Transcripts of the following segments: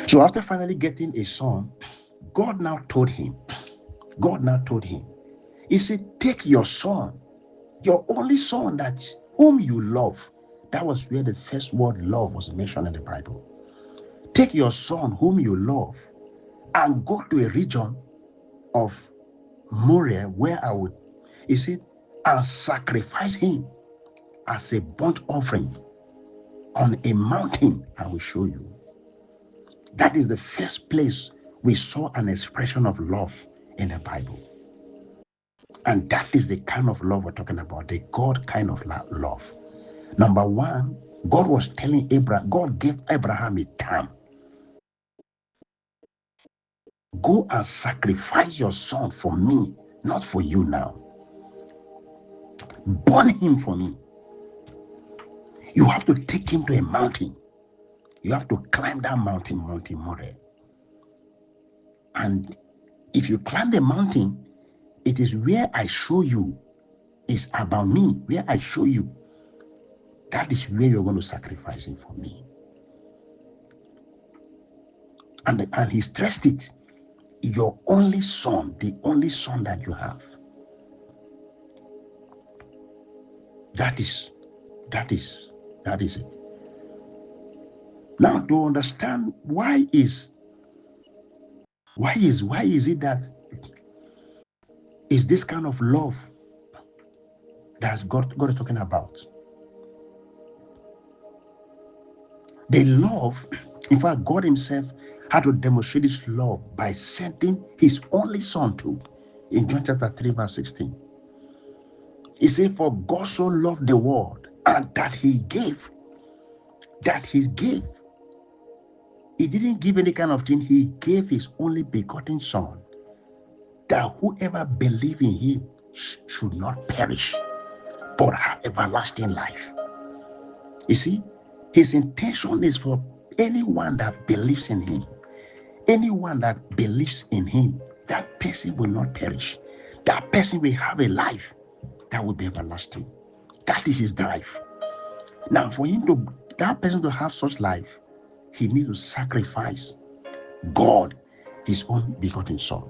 So after finally getting a son, God now told him, God now told him, he said, take your son, your only son, that whom you love. That was where the first word love was mentioned in the Bible. Take your son whom you love and go to a region of Moriah where I would, he said, and sacrifice him as a burnt offering on a mountain I will show you. That is the first place we saw an expression of love in the Bible. And that is the kind of love we're talking about, the God kind of love. Number one, God was telling Abraham, God gave Abraham a time. Go and sacrifice your son for me, not for you now. Burn him for me. You have to take him to a mountain. You have to climb that mountain, Mountain Moriah. And if you climb the mountain, it is where I show you. It's about me. Where I show you, that is where you're going to sacrifice him for me. And he stressed it. Your only son, the only son that you have. That is it. Now, to understand why is it that is this kind of love that God is talking about? The love, in fact, God himself had to demonstrate his love by sending his only son to, in John chapter 3 verse 16. He said, for God so loved the world, and that he gave. He didn't give any kind of thing. He gave his only begotten son, that whoever believes in him should not perish, but have everlasting life. You see, his intention is for anyone that believes in him. Anyone that believes in him, that person will not perish. That person will have a life that will be everlasting. That is his drive. Now, for that person to have such life, he needs to sacrifice God, his own begotten son.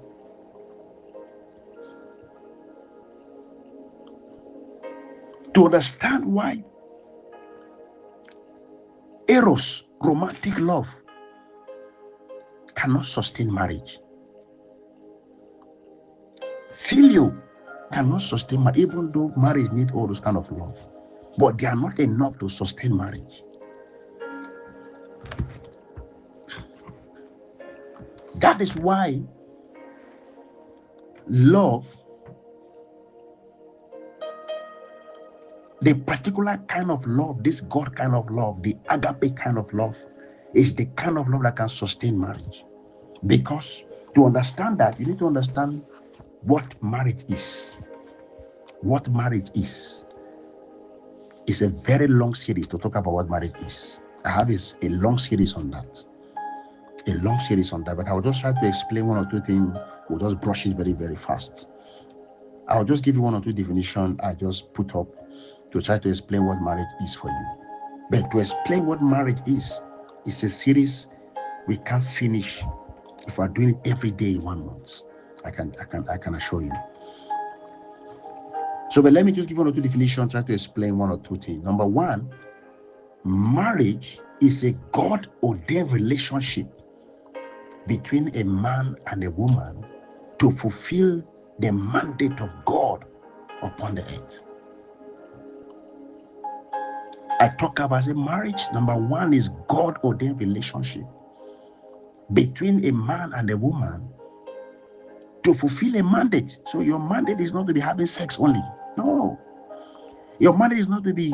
To understand why eros, romantic love, cannot sustain marriage. Phileo cannot sustain marriage, even though marriage needs all those kind of love. But they are not enough to sustain marriage. That is why love, the particular kind of love, this God kind of love, the agape kind of love, is the kind of love that can sustain marriage. Because to understand that, you need to understand what marriage is. What marriage is. It's a very long series to talk about what marriage is. I have a long series on that. But I will just try to explain one or two things. We'll just brush it very, very fast. I'll just give you one or two definitions I just put up to try to explain what marriage is for you. But to explain what marriage is, it's a series we can't finish if we're doing it every day in 1 month. I can assure you. So, but let me just give one or two definitions, try to explain one or two things. Number one, marriage is a God-ordained relationship between a man and a woman to fulfill the mandate of God upon the earth. I talk about a marriage. Number one is God-ordained relationship between a man and a woman to fulfill a mandate. So your mandate is not to be having sex only. No. Your mandate is not to be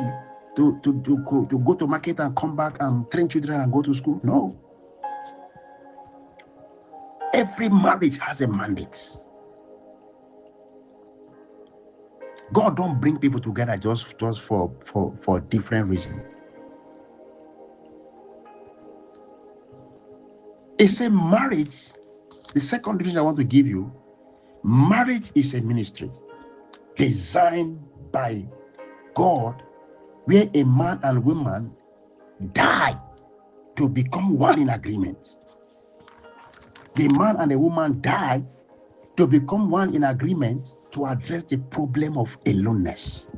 to go to market and come back and train children and go to school. No. Every marriage has a mandate. God don't bring people together just for different reasons. It's a marriage. The second definition I want to give you, marriage is a ministry designed by God where a man and woman die to become one in agreement. the man and the woman died to become one in agreement to address the problem of aloneness.